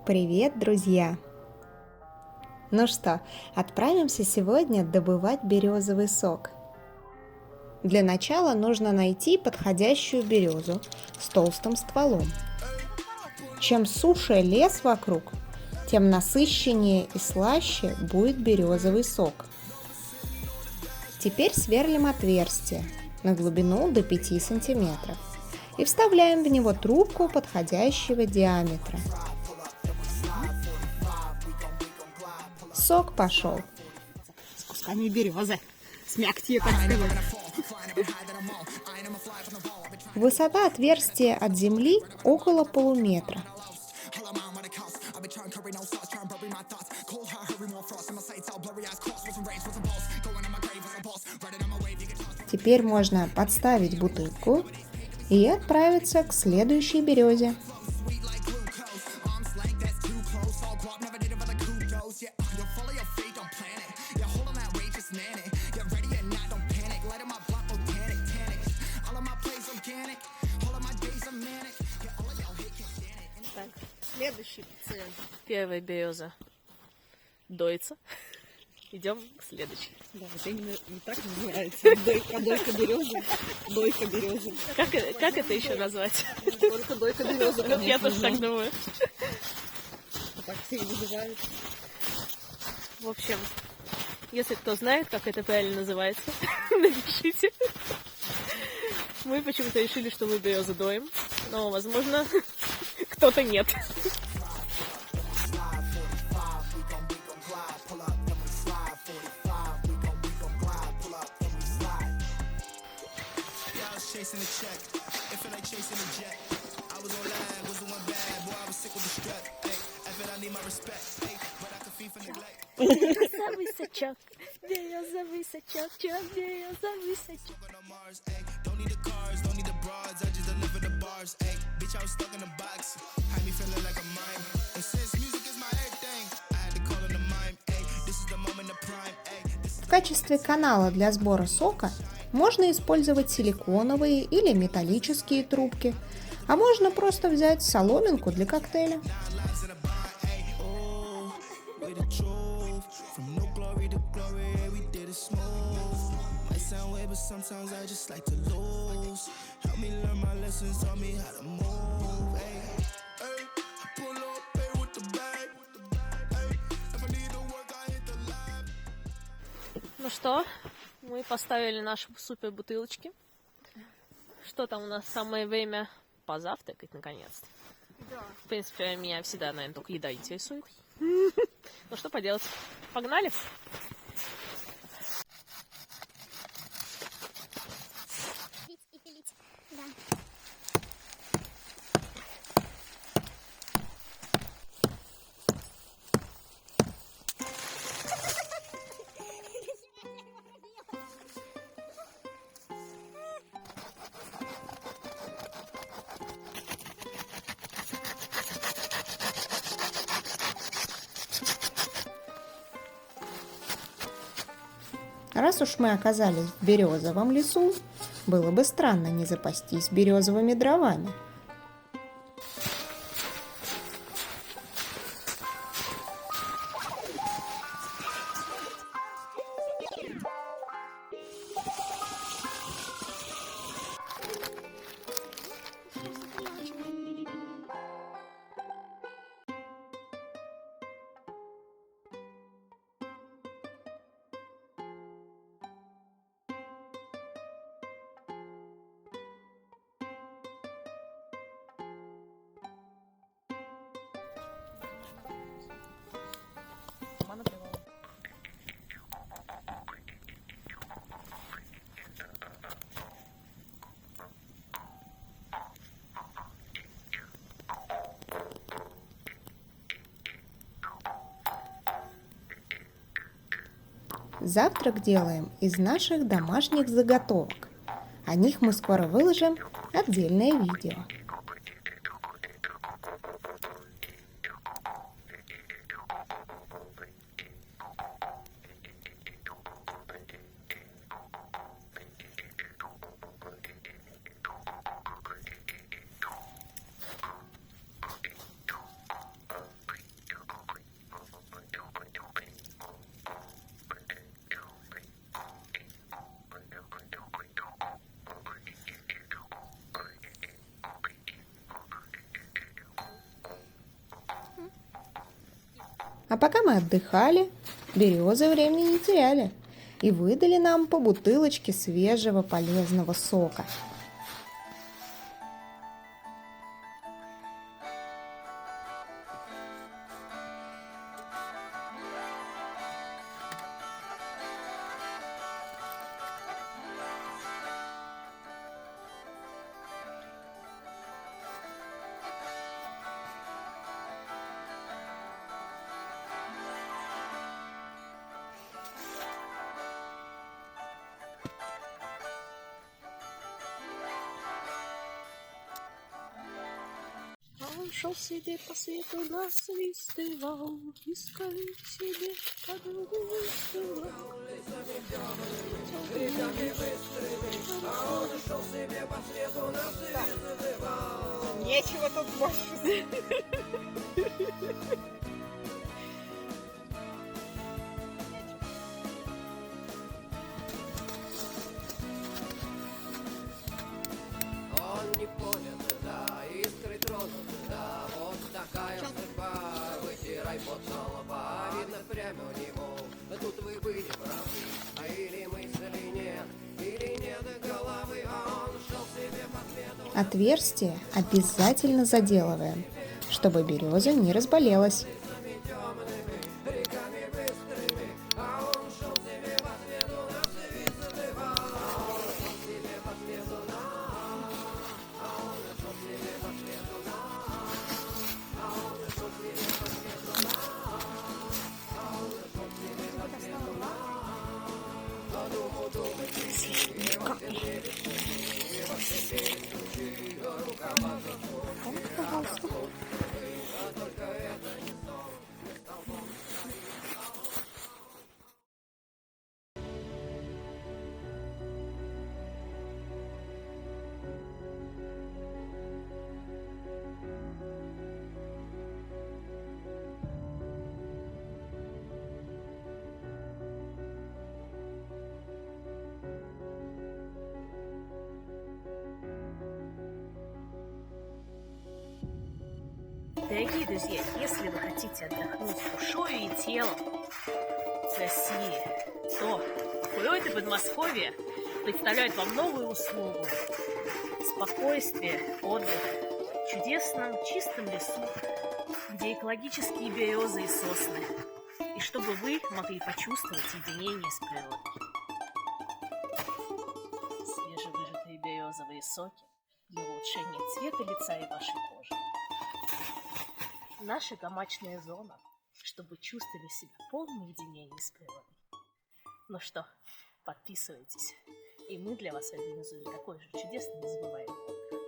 Привет, друзья! Ну что, отправимся сегодня добывать березовый сок. Для начала нужно найти подходящую березу с толстым стволом. Чем суше лес вокруг, тем насыщеннее и слаще будет березовый сок. Теперь сверлим отверстие на глубину до 5 сантиметров и вставляем в него трубку подходящего диаметра. Сок пошел. С кусками березы, с мякотью, так сказать. Высота отверстия от земли около полуметра. Теперь можно подставить бутылку и отправиться к следующей березе. Так, следующий пациент. Первая береза доится. Идем к следующей. Да, это именно не так называется. Дойка березы. Дойка березы. Как это еще назвать? Только дойка березы. Я тоже так думаю. Так все и называют. В общем, если кто знает, как это правильно называется, напишите. Мы почему-то решили, что мы березы доим, но, возможно, кто-то нет. Березовый сачок, березовый сачок, березовый сачок. В качестве канала для сбора сока можно использовать силиконовые или металлические трубки, а можно просто взять соломинку для коктейля. Ну что, мы поставили наши супер бутылочки. Что там у нас? Самое время позавтракать наконец-то. Да. В принципе, меня всегда, наверное, только еда интересует. Ну что поделать? Погнали? Раз уж мы оказались в березовом лесу, было бы странно не запастись березовыми дровами. Завтрак делаем из наших домашних заготовок. О них мы скоро выложим отдельное видео. А пока мы отдыхали, березы времени не теряли и выдали нам по бутылочке свежего полезного сока. А он шел себе по свету, насвистывал, и скорее себе подругу выстывал. Нечего тут больше. Он не понят, да, искры тронут, да, вот такая судьба, вытирай пот со лба, видно прямо у него, тут вы были правы, а или мысли нет, или нет головы, а он шел себе по свету. Отверстие обязательно заделываем, чтобы береза не разболелась. Дорогие друзья, если вы хотите отдохнуть душой и телом в России, то курорты Подмосковья представляют вам новую услугу. Спокойствие, отдых в чудесном чистом лесу, где экологические березы и сосны, и чтобы вы могли почувствовать единение с природой. Свежевыжатые березовые соки для улучшения цвета лица и вашей кожи. Наша гамачная зона, чтобы чувствовали себя в полном единении с природой. Ну что, подписывайтесь, и мы для вас организуем такой же чудесный незабываемый отдых.